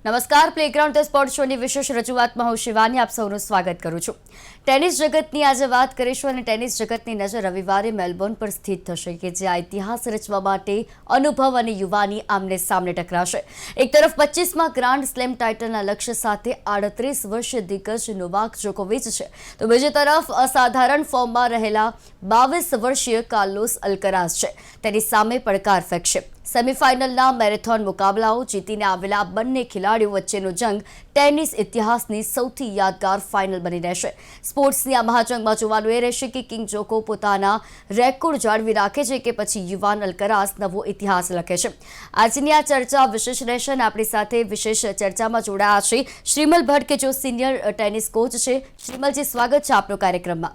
નમસ્કાર, playground the sport શોની વિશેષ રજૂઆતમાં હું શિવાની આપ સૌનું સ્વાગત કરું છું। ટેનિસ જગતની આજે વાત કરીશું અને ટેનિસ જગતની નજર રવિવારે મેલબોર્ન પર સ્થિત થશે કે જ્યાં ઇતિહાસ રચવા માટે અનુભવ અને યુવાની આમને સામને ટકરાશે। એક તરફ 25માં ગ્રાન્ડ સ્લેમ ટાઇટલના લક્ષ્ય સાથે 38 વર્ષીય દિગ્ગજ નોવાક જોકોવિચ છે, તો બીજી તરફ અસાધારણ ફોર્મમાં રહેલા 22 વર્ષીય કાર્લોસ અલ્કરાઝ છે, તેની સામે પડકાર ફેંકશે। સેમીફાઇનલના મેરેથોન મુકાબલાઓ જીતીને આવેલા બંને ખેલાડીઓ વચ્ચેનો જંગ ટેનિસ ઇતિહાસની સૌથી યાદગાર ફાઇનલ બની રહેશે। સ્પોર્ટ્સની આ મહાજંગમાં જોવાનું એ રહેશે કે કિંગ જોકો પોતાના રેકોર્ડ જાળવી રાખે છે કે પછી યુવાન અલ્કરાઝ નવો ઇતિહાસ લખે છે। આજની આ ચર્ચા વિશેષ રહેશે અને આપણી સાથે વિશેષ ચર્ચામાં જોડાયા છે શ્રીમલ ભટ્ટ કે જો સિનિયર ટેનિસ કોચ છે। શ્રીમલજી, સ્વાગત છે આપનો કાર્યક્રમમાં।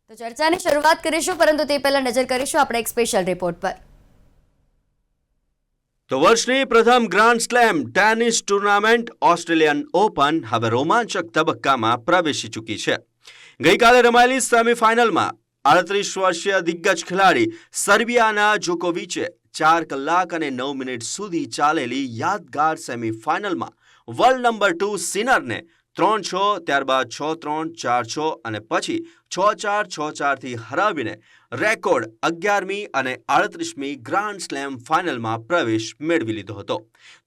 તો ચર્ચાની શરૂઆત કરીશું, પરંતુ તે પહેલા નજર કરીશું આપણે એક સ્પેશિયલ રિપોર્ટ પર। તો વર્ષની પ્રથમ grand slam tennis tournament Australian Open હવે રોમાંચક તબક્કામાં પ્રવેશી ચૂકી છે। ગઈકાલે રમાયેલી સેમીફાઇનલમાં 38 વર્ષીય દિગ્ગજ ખેલાડી સર્બિયાના જોકોવિચે 4 કલાક અને 9 મિનિટ સુધી ચાલેલી યાદગાર સેમીફાઇનલમાં વર્લ્ડ નંબર 2 સિનરને 3-6, ત્યારબાદ 6-3, 4-6 અને પછી 6-4, 6-4 થી હરાવીને રેકોર્ડ 11મી અને 38મી ગ્રાન્ડ સ્લેમ ફાઇનલમાં પ્રવેશ મેળવી લીધો હતો।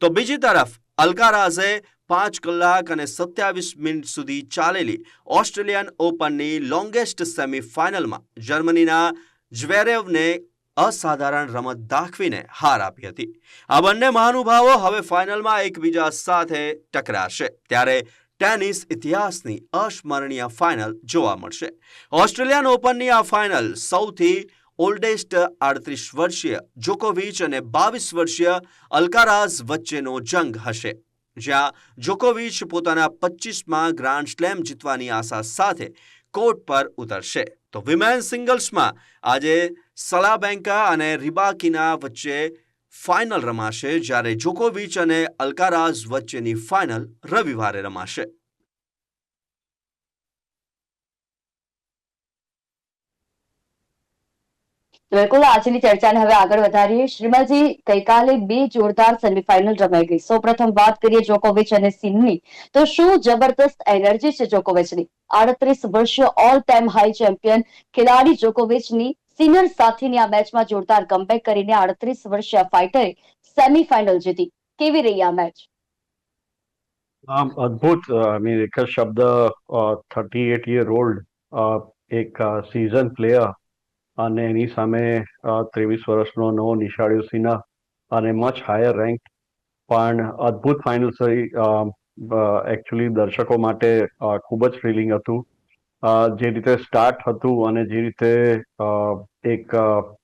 તો બીજી તરફ અલ્કારાઝે 5 કલાક અને 27 મિનિટ સુધી ચાલેલી ઓસ્ટ્રેલિયન ઓપનની લોંગેસ્ટ સેમીફાઇનલમાં જર્મનીના જ્વેરેવને અસાધારણ રમત દાખવીને હાર આપી હતી। આ બંને મહાનુભાવો હવે ફાઇનલમાં એકબીજા સાથે ટકરાશે, ત્યારે ટેનિસ ઇતિહાસની અસ્મરણીય ફાઇનલ જોવા મળશે। ઓસ્ટ્રેલિયન ઓપનની આ ફાઇનલ સૌથી ઓલ્ડેસ્ટ 38 વર્ષીય જોકોવિચ અને 22 વર્ષીય અલ્કારાઝ વચ્ચેનો જંગ હશે, જ્યાં જોકોવિચ પોતાના 25માં ગ્રાન્ડ સ્લેમ જીતવાની આશા સાથે કોર્ટ પર ઉતરશે। તો વિમેન્સ સિંગલ્સમાં આજે સલાબેન્કા અને રિબાકિના વચ્ચે ફાઇનલ રમાશે, જ્યારે જોકોવિચ અને અલ્કારાઝ વચ્ચેની ફાઇનલ રવિવારે રમાશે। બિલકુલ, આજની ચર્ચાને હવે આગળ વધારીએ। શ્રીમલજી, ગઈકાલે 2 જોરદાર સેમીફાઇનલ રમાઈ ગઈ। સૌપ્રથમ વાત કરીએ જોકોવિચ અને સિનની, તો શું જબરદસ્ત એનર્જી છે જોકોવિચની। 38 વર્ષીય ઓલ ટાઈમ હાઈ ચેમ્પિયન ખેલાડી જોકોવિચની સિનિયર સાથેની આ મેચમાં જોરદાર કમબેક કરીને 38 વર્ષીય ફાઇટરે સેમીફાઇનલ જીતી। કેવી રહી આ મેચ? અદ્ભુત। એક જ શબ્દ, 38 યર ઓલ્ડ એક સીઝન પ્લેયર અને એની સામે 23 વર્ષનો નવો નિશાળ્યો સિન્હા અને મચ હાયર રેન્ક, પણ અદ્ભુત ફાઇનલ થઈ। એકચ્યુઅલી દર્શકો માટે ખૂબ જ થ્રિલિંગ હતું। જે રીતે સ્ટાર્ટ હતું અને જે રીતે એક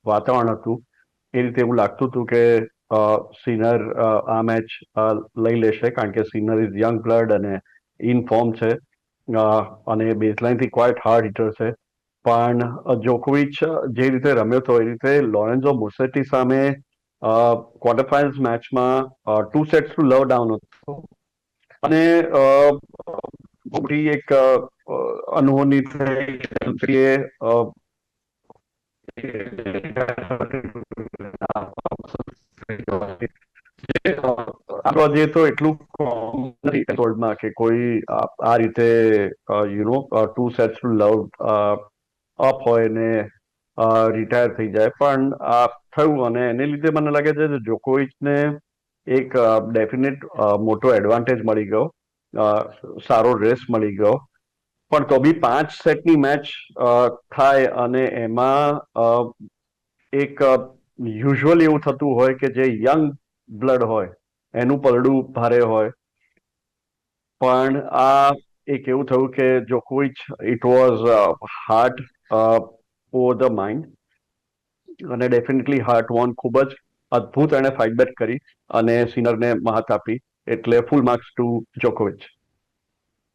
વાતાવરણ હતું, એ રીતે એવું લાગતું હતું કે સિનર આ મેચ લઈ લેશે, કારણ કે સિનર ઇઝ યંગ બ્લડ અને ઇન ફોર્મ છે અને બેઝલાઇનથી ક્વાઇટ હાર્ડ હિટર છે। પણ જોકોવિચ જે રીતે રમ્યો હતો એ રીતે લોરેન્ઝો મુસેટી સામે ક્વાર્ટર ફાઇનલ્સ મેચમાં 2 સેટ્સ ટુ લવ ડાઉન હતો અને મોટી એક અનહોની થઈ। આપણે તો એટલું વર્લ્ડમાં કે કોઈ આ રીતે 2 સેટ્સ ટુ લવ અપ હોય ને રિટાયર થઈ જાય, પણ આ થયું અને એને લીધે મને લાગે છે કે જોકોવિચને એક ડેફિનેટ મોટો એડવાન્ટેજ મળી ગયો, સારો રેસ મળી ગયો। પણ તો બી 5 સેટની મેચ થાય અને એમાં એક યુઝ્યુઅલી એવું થતું હોય કે જે યંગ બ્લડ હોય એનું પલડું ભારે હોય, પણ આ એક એવું થયું કે જોકોવિચ it was heart over the mind અને ડેફિનેટલી હાર્ટ વોન। ખૂબ જ અદ્ભુત એણે ફાઇટ બેક કરી અને સિનરને માત આપી, એટલે ફૂલ માર્ક્સ ટુ જોકોવિચ।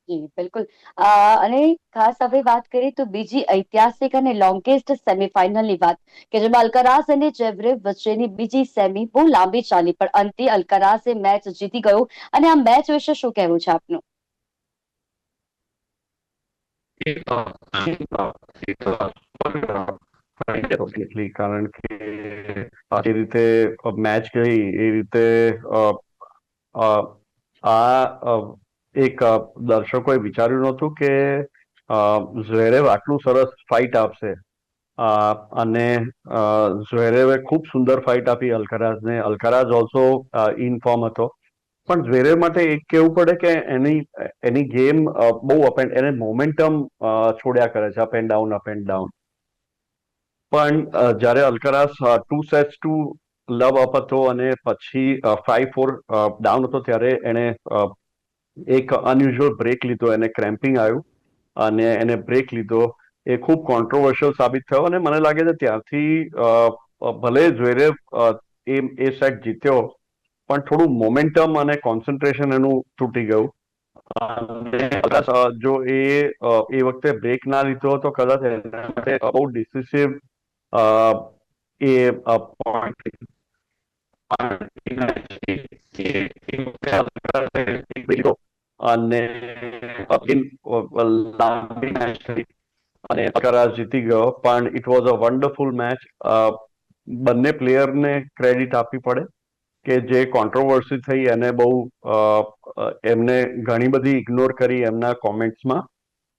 જી બિલકુલ, અને ખાસ હવે વાત કરીએ તો બીજી ઐતિહાસિક અને લોંગેસ્ટ સેમીફાઇનલની વાત, કે જેમાં અલ્કરાઝ અને જેવરેવ વચ્ચેની બીજી સેમી બહુ લાંબી ચાલી, પણ અંતે અલ્કરાઝે મેચ જીતી ગયો। અને આ મેચ વિશે શું કહેવું છે આપનું? એટલી કારણ કે જે રીતે મેચ ગઈ એ રીતે અ, આ એક દર્શકોએ વિચાર્યું નહોતું કે ઝવેરેવ આટલું સરસ ફાઇટ આપશે. અને ઝવેરેવે ખૂબ સુંદર ફાઇટ આપી અલ્કારાઝને. અલ્કારાઝ ઓલ્સો ઇન ફોર્મ હતો. પણ ઝવેરેવ માટે એક કહેવું પડે કે એની ગેમ બહુ એને મોમેન્ટમ છોડ્યા કરે છે, up and down, up and down. પણ જ્યારે અલ્કારાઝ 2 સેટ્સ ટુ લવ અપ હતો અને પછી 5-4 ડાઉન હતો, ત્યારે એને એક અનયુઝ્યુઅલ બ્રેક લીધો. એને ક્રેમ્પિંગ આવ્યું અને એને બ્રેક લીધો. એ ખૂબ કોન્ટ્રોવર્શિયલ સાબિત થયો અને મને લાગે છે ત્યારથી ભલે ઝવેરેવ એ સેટ જીત્યો, પણ થોડું મોમેન્ટમ અને કોન્સન્ટ્રેશન એનું તૂટી ગયું. કદાચ જો એ વખતે બ્રેક ના લીધો તો કદાચ એના માટે બહુ ડિસિસિવ એ પોઈન્ટ અને લાંબી મેચ થઈ અને અલ્કારાઝ જીતી ગયો. પણ it was a wonderful match. બંને પ્લેયરને ક્રેડિટ આપવી પડે કે જે કોન્ટ્રોવર્સી થઈ એને બહુ એમને ઘણી બધી ઇગ્નોર કરી એમના કોમેન્ટ્સમાં,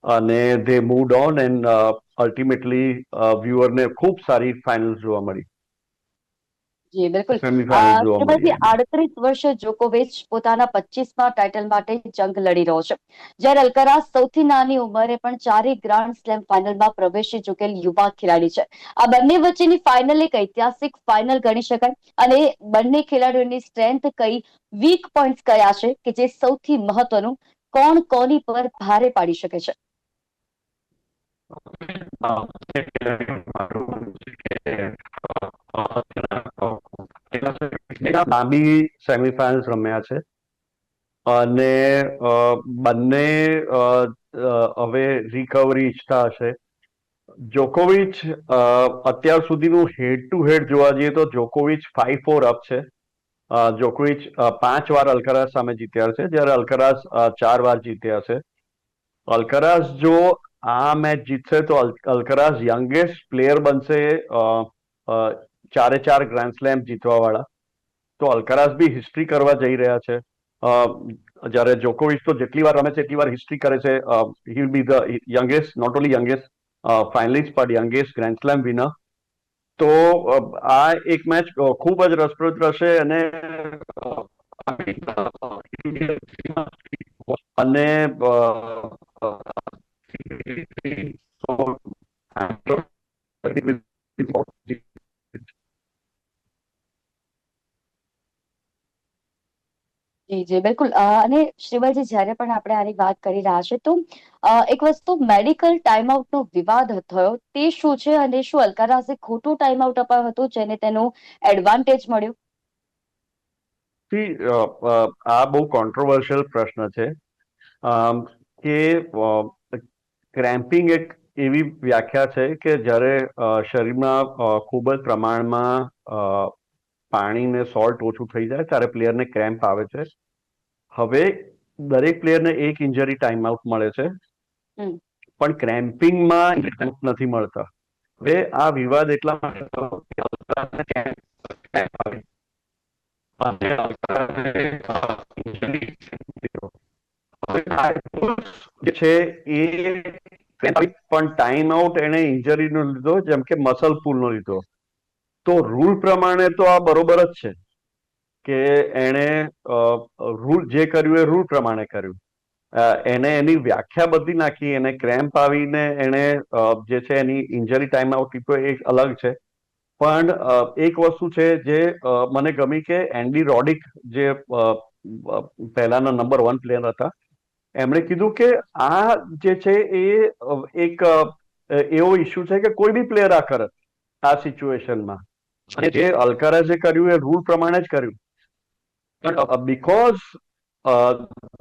અને they moved on and ultimately વ્યુઅરને ખૂબ સારી ફાઇનલ જોવા મળી, જી બિલકુલ. સેમીફાઇનલ જોવા મળી. શ્રીમતી, 38 વર્ષે જોકોવિચ પોતાના 25મા ટાઇટલ માટે જંગ લડી રહ્યો છે, જ્યારે અલ્કારાઝ સૌથી નાની ઉંમરે પણ 4 ગ્રાન્ડ સ્લેમ ફાઇનલમાં પ્રવેશી ચૂકેલ યુવા ખેલાડી છે. આ બંને વચ્ચેની ફાઇનલ એક ઐતિહાસિક ફાઇનલ ગણી શકાય. અને બંને ખેલાડીઓની સ્ટ્રેન્થ કઈ, વીક પોઈન્ટ્સ કયા છે કે જે સૌથી મહત્વનું, કોણ કોની પર ભારે પાડી શકે છે? લાંબી સેમીફાઇનલ્સ રમ્યા છે અને બંને હવે રિકવરી ઈચ્છતા હશે. જોકોવિચ અત્યાર સુધીનું હેડ ટુ હેડ જોવા જઈએ તો જોકોવિચ 5-4 અપ છે. જોકોવિચ 5 વાર અલ્કારાઝ સામે જીત્યા છે, જ્યારે અલ્કારાઝ 4 વાર જીત્યા છે. અલ્કારાઝ જો આ મેચ જીતશે તો અલ્કારાઝ યંગેસ્ટ પ્લેયર બનશે 4 ગ્રાન્ડ સ્લેમ જીતવા વાળા. તો અલ્કારાઝ બી હિસ્ટ્રી કરવા જઈ રહ્યા છે. જ્યારે જોકોવિચ તો જેટલી વાર રમે છે એટલી વાર હિસ્ટ્રી કરે છે. He will be the youngest, not only youngest finalist પણ યંગેસ્ટ ગ્રેન્ડ સ્લેમ વિનર. તો આ એક મેચ ખૂબ જ રસપ્રદ રહેશે અને અને જી જી બિલકુલ. અને શ્રીબલજી, જ્યારે પણ આપણે આની વાત કરી રહ્યા છે તો એક વસ્તુ, મેડિકલ ટાઈમઆઉટનો વિવાદ થયો, તે શું છે અને શું અલ્કારાઝે ખોટું ટાઈમઆઉટ અપાયું હતું જેને તેનો એડવાન્ટેજ મળ્યો? આ બહુ કોન્ટ્રોવર્શિયલ પ્રશ્ન છે કે ક્રેમ્પિંગ એક એવી વ્યાખ્યા છે કે જ્યારે શરીરમાં ખૂબ જ પ્રમાણમાં પાણી ને સોલ્ટ ઓછું થઈ જાય ત્યારે પ્લેયરને ક્રેમ્પ આવે છે. હવે દરેક પ્લેયરને એક ઇન્જરી ટાઈમ આઉટ મળે છે, પણ ક્રેમ્પિંગમાં નથી મળતા. હવે આ વિવાદ એટલા માટે છે એ પણ ટાઈમ આઉટ એને ઇન્જરીનો લીધો, જેમ કે મસલ પુલનો લીધો. તો રૂલ પ્રમાણે તો આ બરોબર જ છે કે એણે રૂલ જે કર્યું એ રૂલ પ્રમાણે કર્યું. એને એની વ્યાખ્યા બદલી નાખી, એને ક્રેમ્પ આવીને એને જે છે એની ઇન્જરી ટાઈમ આઉટ લીધો એ અલગ છે. પણ એક વસ્તુ છે જે મને ગમી કે એન્ડી રોડિક, જે પહેલાના નંબર 1 પ્લેયર હતા, એમણે કીધું કે આ જે છે એ એક એવો ઇસ્યુ છે કે કોઈ બી પ્લેયર આ કરે આ સિચ્યુએશનમાં. અને જે અલ્કારાઝે કર્યું એ રૂલ પ્રમાણે જ કર્યું. પણ બીકોઝ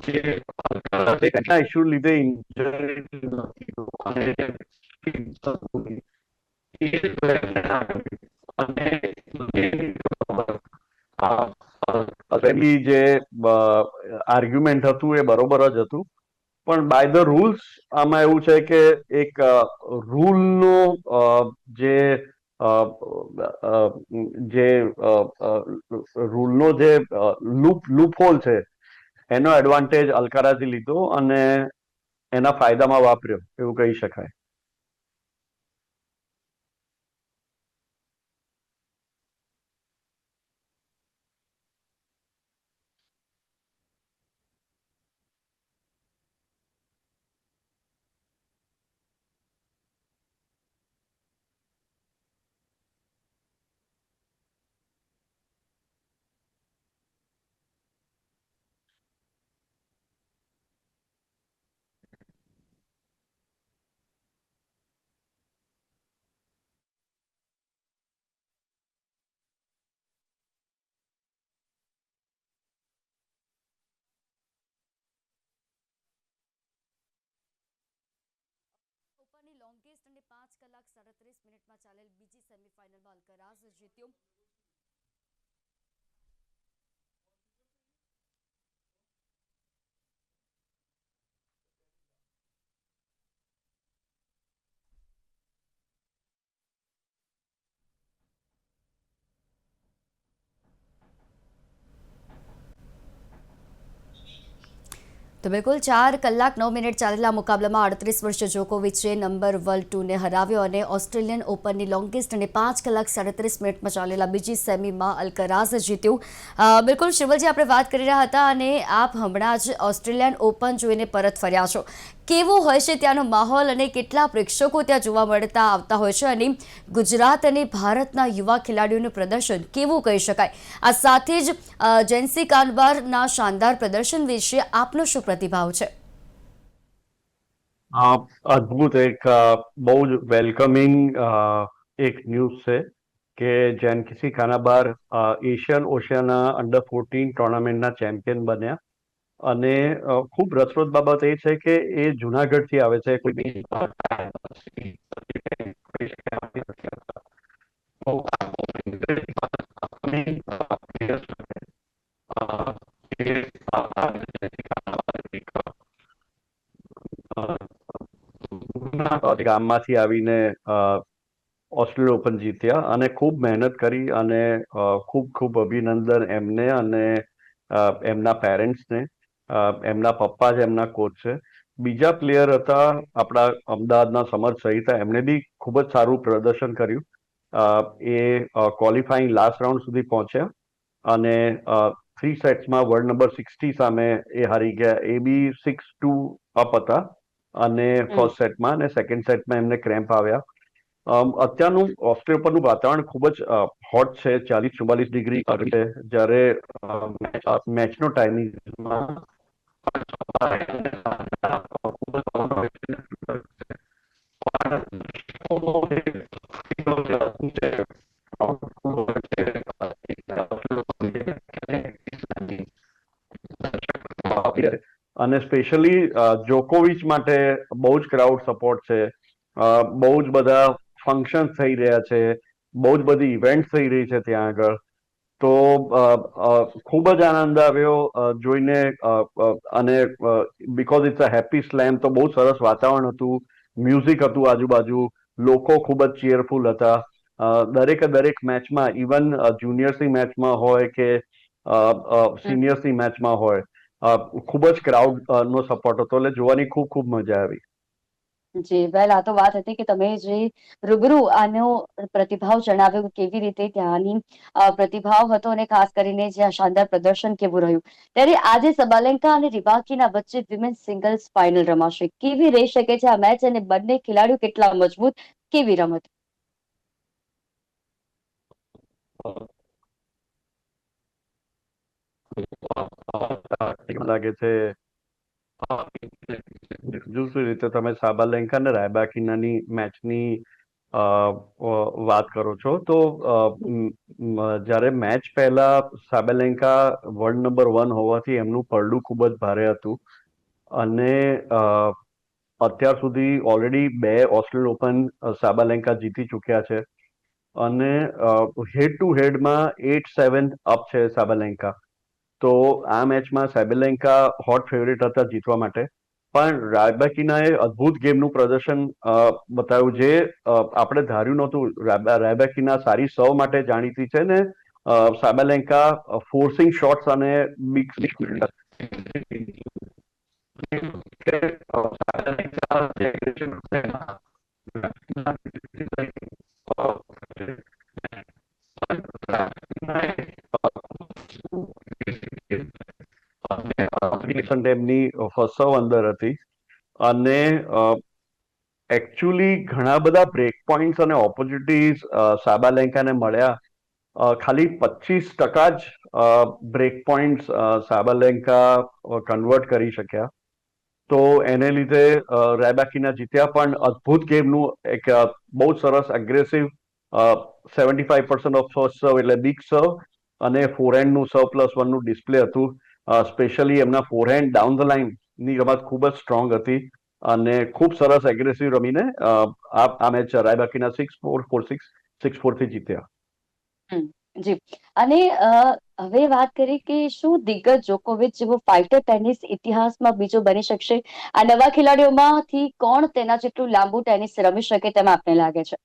જે ઇસ્યુ લીધે જે આર્ગ્યુમેન્ટ હતું એ બરોબર જ હતું. પણ બાય ધ રૂલ્સ આમાં એવું છે કે એક રૂલનો જે લૂપહોલ છે એનો એડવાન્ટેજ અલ્કારાઝે લીધો અને એના ફાયદામાં વાપર્યો એવું કહી શકાય. ઓપનની લોંગેસ્ટ અને 5 કલાક 37 મિનિટમાં ચાલેલ બીજી સેમીફાઇનલમાં અલ્કરાઝ જીત્યો. તો બિલકુલ 4 કલાક 9 મિનિટ ચાલેલા મુકાબલામાં 38 વર્ષીય જોકોવિચે નંબર વર્લ્ડ 2ને હરાવ્યો અને ઓસ્ટ્રેલિયન ઓપનની લોંગેસ્ટ અને 5 કલાક 37 મિનિટમાં ચાલેલા બીજી સેમીમાં અલ્કરાઝ જીત્યું. બિલકુલ શિવલજી, આપણે વાત કરી રહ્યા હતા અને આપ હમણાં જ ઓસ્ટ્રેલિયન ઓપન જોઈને પરત ફર્યા છો. કેવો હોય છે ત્યાંનો માહોલ અને કેટલા પ્રેક્ષકો ત્યાં જોવા મળતા આવતા હોય છે અને ગુજરાત અને ભારતના યુવા ખેલાડીઓનું પ્રદર્શન કેવું કહી શકાય? આ સાથે જ જેન્સી કાનબારના શાનદાર પ્રદર્શન વિશે આપનો શું પ્રતિભાવ છે? અદ્ભુત, એક બહુ જ વેલકમિંગ એક ન્યૂઝ છે કે Jency Kanabar Asian Oceania under 14 ટુર્નામેન્ટના ચેમ્પિયન બન્યા. અને ખૂબ રસપ્રદ બાબત એ છે કે એ જુનાગઢથી આવે છે. કોઈ ગામમાંથી આવીને ઓસ્ટ્રેલિયન ઓપન જીત્યા અને ખૂબ મહેનત કરી અને ખૂબ ખૂબ અભિનંદન એમને અને એમના પેરેન્ટ્સને. એમના પપ્પા જ એમના કોચ છે. બીજા પ્લેયર હતા આપણા અમદાવાદના સમર્થ સહિતા, એમણે બી ખૂબ જ સારું પ્રદર્શન કર્યું. એ ક્વોલિફાઈંગ લાસ્ટ રાઉન્ડ સુધી પહોંચ્યા અને 3 સેટ્સમાં વર્લ્ડ નંબર 60 સામે એ હારી ગયા. એ બી 6-2 અપ હતા અને ફર્સ્ટ સેટમાં અને સેકન્ડ સેટમાં એમને ક્રેમ્પ આવ્યા. અત્યારનું ઓસ્ટ્રેલિયા પરનું વાતાવરણ ખૂબ જ હોટ છે, 40-44 ડિગ્રી છે. જ્યારે મેચનો ટાઈમિંગ અને સ્પેશિયલી જોકોવિચ માટે બહુ જ ક્રાઉડ સપોર્ટ છે. બહુ જ બધા ફંક્શન થઈ રહ્યા છે, બહુ જ બધી ઇવેન્ટ થઈ રહી છે ત્યાં આગળ. તો ખૂબ જ આનંદ આવ્યો જોઈને અને because it's a happy slam તો બહુ સરસ વાતાવરણ હતું, મ્યુઝિક હતું આજુબાજુ, લોકો ખૂબ જ ચીયરફુલ હતા. દરેક મેચમાં, ઇવન જુનિયર્સની મેચમાં હોય કે સિનિયર્સની મેચમાં હોય, ખૂબ જ ક્રાઉડ નો સપોર્ટ હતો. એટલે જોવાની ખૂબ ખૂબ મજા આવી. જી વેલ, આ તો વાત હતી કે તમે જે રૂબરૂ આનો પ્રતિભાવ જણાવ્યો કે કેવી રીતે ત્યાંની પ્રતિભાવ હતો અને ખાસ કરીને જે આ શાનદાર પ્રદર્શન કેવું રહ્યું. ત્યારે આજે સબાલેન્કા અને રિબાકીના વચ્ચે વિમેન્સ સિંગલ્સ ફાઇનલ રમાશે. કેવી રહી શકે છે આ મેચ અને બંને ખેલાડીઓ કેટલા મજબૂત, કેવી રમત? લાગે છે જુદી રીતે તમે સાબાલેન્કા અને રાયબાકીનાની મેચની વાત કરો છો તો જ્યારે મેચ પહેલા સાબાલેન્કા વર્લ્ડ નંબર 1 હોવાથી એમનું પડડું ખૂબ જ ભારે હતું અને અત્યાર સુધી ઓલરેડી 2 ઓસ્ટ્રેલિયન ઓપન સાબાલેન્કા જીતી ચૂક્યા છે અને હેડ ટુ હેડમાં 8-7 અપ છે સાબાલેન્કા. તો આ મેચમાં સાબાલેન્કા હોટ ફેવરેટ હતા જીતવા માટે, પણ રાયબાકીનાએ અદ્ભુત ગેમનું પ્રદર્શન બતાવ્યું જે આપણે ધાર્યું નહોતું. રાયબાકીના સારી સર્વ માટે જાણીતી છે ને સાબાલેન્કા ફોર્સિંગ શોટ્સ અને બિગ તેમની ફસવ અંદર હતી અને એકચ્યુઅલી ઘણા બધા બ્રેક પોઈન્ટ્સ અને ઓપોર્ચ્યુનિટીઝ સાબાલેન્કાને મળ્યા. ખાલી 25% જ બ્રેક પોઈન્ટ્સ સાબાલેન્કા કન્વર્ટ કરી શક્યા. તો એને લીધે રેબાકીના જીત્યા, પણ અદ્ભુત ગેમનું એક બહુ સરસ એગ્રેસિવ 75% ઓફ ફર્સ્ટ સર્વ એટલે બિગ સર્વ અને ફોરહેન્ડનું સર્વ+1નું ડિસ્પ્લે હતું. સ્પેશિયલી એમના ફોરહેન્ડ ડાઉન ધ લાઇન ની રમત ખૂબ જ સ્ટ્રોંગ હતી અને ખૂબ સરસ એગ્રેસિવ રમીને આ મેચ રાયબાકીના 6-4 4-6 6-4 થી જીત્યા. હમ, જી. અને હવે વાત કરીએ કે શું દિગ્ગજ જોકોવિચ જેવો ફાઇટર ટેનિસ ઇતિહાસમાં બીજો બની શકશે? આ નવા ખેલાડીઓમાંથી કોણ તેના જેટલું લાંબુ ટેનિસ રમી શકે તેમ આપને લાગે છે?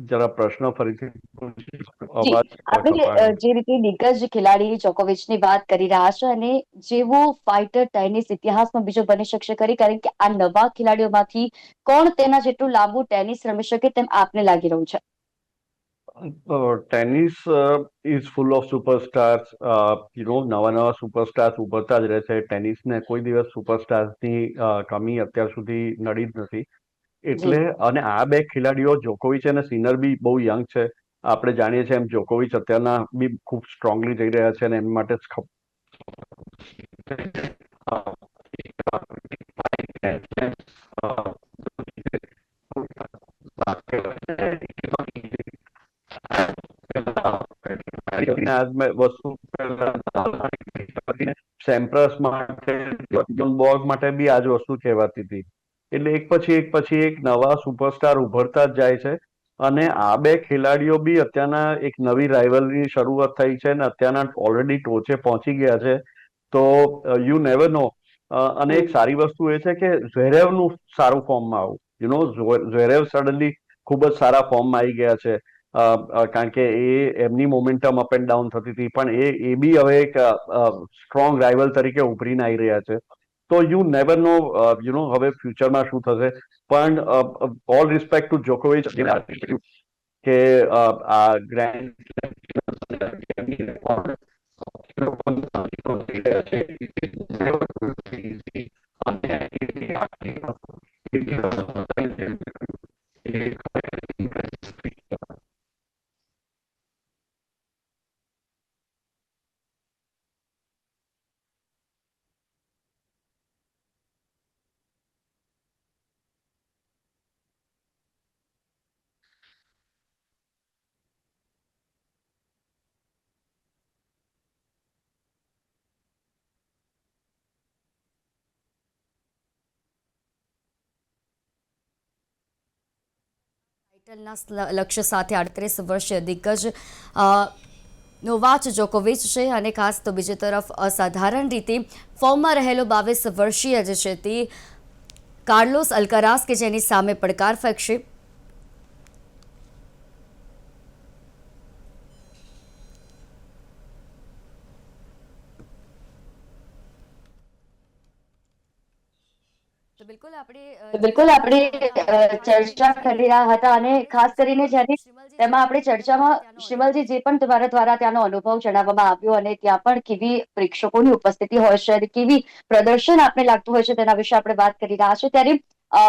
જરા પ્રશ્ન ફરીથી જી, અવાજ આપણે કપાયો. જે રીતે દિગ્ગજ ખેલાડી જોકોવિચની વાત કરી રહ્યા છે અને જેવો ફાઇટર ટેનિસ ઇતિહાસમાં બીજો બની શકશે ખરી, કારણ કે આ નવા ખેલાડીઓમાંથી કોણ તેના જેટલું લાંબુ ટેનિસ રમી શકે તેમ આપને લાગી રહ્યું છે? Tennis is full of superstars. નવા નવા સુપરસ્ટાર્સ ઉભરતા જ રહે છે. ટેનિસને કોઈ દિવસ સુપરસ્ટાર્સની કમી અત્યાર સુધી નડી જ નથી. એટલે જી. અને આ બે ખેલાડીઓ જોકોવિચ અને સિનર બી બહુ યંગ છે. આપણે જાણીએ છીએ એમ જોકોવિચ અત્યારના બી ખૂબ સ્ટ્રોંગલી જઈ રહ્યા છે અને એમ માટે વસ્તુ સેમ્પ્રસ માટે બોર્ગ માટે બી આજ વસ્તુ કહેવાતી હતી. એટલે એક પછી એક નવા સુપરસ્ટાર ઉભરતા જ જાય છે અને આ બે ખેલાડીઓ બી અત્યારના એક નવી રાઇવલરીની શરૂઆત થઈ છે અને અત્યારના ઓલરેડી ટોચે પહોંચી ગયા છે. તો યુ નેવર નો. અને એક સારી વસ્તુ એ છે કે ઝવેરેવનું સારું ફોર્મમાં આવું. ઝવેરેવ સડનલી ખૂબ જ સારા ફોર્મમાં આવી ગયા છે. કારણ કે એમની મોમેન્ટમ અપ એન્ડ ડાઉન થતી હતી, પણ એ બી હવે એક સ્ટ્રોંગ રાઇવલ તરીકે ઉભરીને આવી રહ્યા છે. તો યુ નેવર નો હવે ફ્યુચરમાં શું થશે. પણ ઓલ રિસ્પેક્ટ ટુ જોકોવિચ કે આ ટાઇટલના લક્ષ્ય સાથે 38 વર્ષીય દિગ્ગજ નોવાક જોકોવિચ છે અને ખાસ તો બીજી તરફ અસાધારણ રીતે ફોર્મમાં રહેલો 22 વર્ષીય જે છે તે કાર્લોસ અલ્કારાઝ કે જેની સામે પડકાર ફેંકશે. બિલકુલ આપણે ચર્ચા કરી રહ્યા હતા અને ખાસ કરીને જ્યારે તેમાં આપણે ચર્ચામાં શ્રીમલજી જે પણ તમારા દ્વારા ત્યાંનો અનુભવ જણાવવામાં આવ્યો અને ત્યાં પણ કેવી પ્રેક્ષકોની ઉપસ્થિતિ હોય છે અને કેવી પ્રદર્શન આપને લાગતું હોય છે તેના વિશે આપણે વાત કરી રહ્યા છે. ત્યારે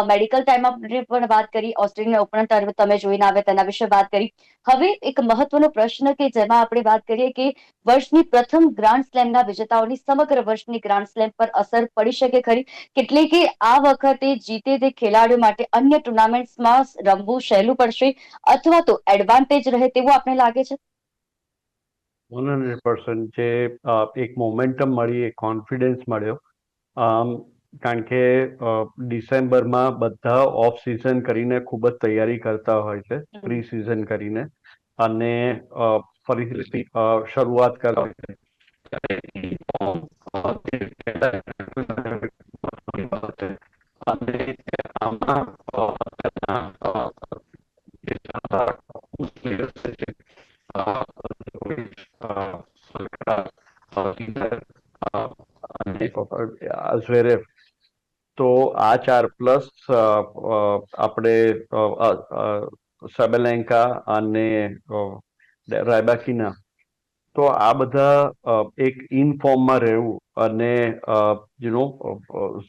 મેડિકલ ટાઈમ આપણે પણ વાત કરી, ઓસ્ટ્રેલિયન ઓપન તમે જોઈને આવે તેના વિશે વાત કરી. હવે એક મહત્વનો પ્રશ્ન કે જેમાં આપણે વાત કરીએ કે વર્ષની પ્રથમ ગ્રાન્ડ સ્લેમના વિજેતાઓની સમગ્ર વર્ષની ગ્રાન્ડ સ્લેમ પર અસર પડી શકે ખરી? એટલે કે આ વખતે જીતે તે ખેલાડીઓ માટે અન્ય ટુર્નામેન્ટ્સમાં રમવું સહેલું પડશે અથવા તો એડવાન્ટેજ રહે તેવું આપને લાગે છે? 100% જે એક મોમેન્ટમ મળી, એક કોન્ફિડન્સ મળ્યો. કારણ કે ડિસેમ્બરમાં બધા ઓફ સિઝન કરીને ખૂબ જ તૈયારી કરતા હોય છે, પ્રી સિઝન કરીને, અને ફરીથી શરૂઆત કરવા ઝવેરેવ. તો આ 4 પ્લસ આપણે સાબેલેન્કા અને રાયબાકીના, તો આ બધા એક ઇન ફોર્મમાં રહેવું અને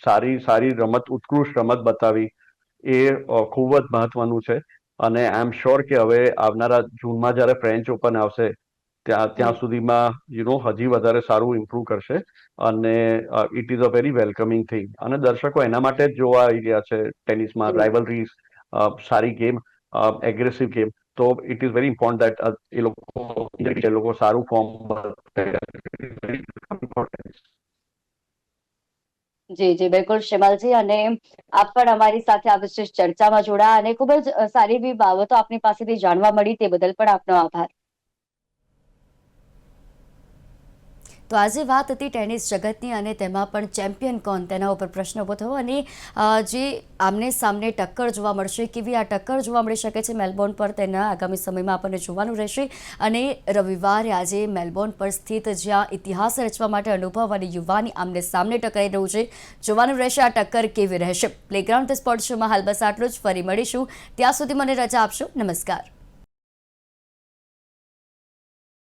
સારી રમત, ઉત્કૃષ્ટ રમત બતાવી એ ખૂબ જ મહત્વનું છે. અને આઈ એમ શ્યોર કે હવે આવનારા જૂનમાં જ્યારે ફ્રેન્ચ ઓપન આવશે ત્યાં સુધીમાં હજી વધારે સારું ઇમ્પ્રુવ કરશે. અને it is a very welcoming thing. અને દર્શકો એના માટે જ જોવા આવી રહ્યા છે ટેનિસમાં. રાઇવલરીઝ, સારી ગેમ, એગ્રેસિવ ગેમ. તો it is very important that એ લોકો સારું ફોર્મ. જી જી બિલકુલ શિમલજી, અને આપ પણ અમારી સાથે આ વિશેષ ચર્ચામાં જોડાયા અને ખૂબ જ સારી એવી બાબતો આપની પાસેથી જાણવા મળી, તે બદલ પણ આપનો આભાર. તો આજે વાત હતી ટેનિસ જગતની, અને તેમાં પણ ચેમ્પિયન કોણ તેના ઉપર પ્રશ્ન ઊભો થયો, અને જે આમને સામને ટક્કર જોવા મળશે, કેવી આ ટક્કર જોવા મળી શકે છે મેલબોર્ન પર, તેના આગામી સમયમાં આપણને જોવાનું રહેશે. અને રવિવારે આજે મેલબોર્ન પર સ્થિત જ્યાં ઇતિહાસ રચવા માટે અનુભવ અને યુવાની આમને સામને ટકરાઈ રહ્યું છે, જોવાનું રહેશે આ ટક્કર કેવી રહેશે. પ્લેગ્રાઉન્ડ સ્પોર્ટ શોમાં હાલ બસ આટલું જ. ફરી મળીશું, ત્યાં સુધી મને રજા આપશો. નમસ્કાર.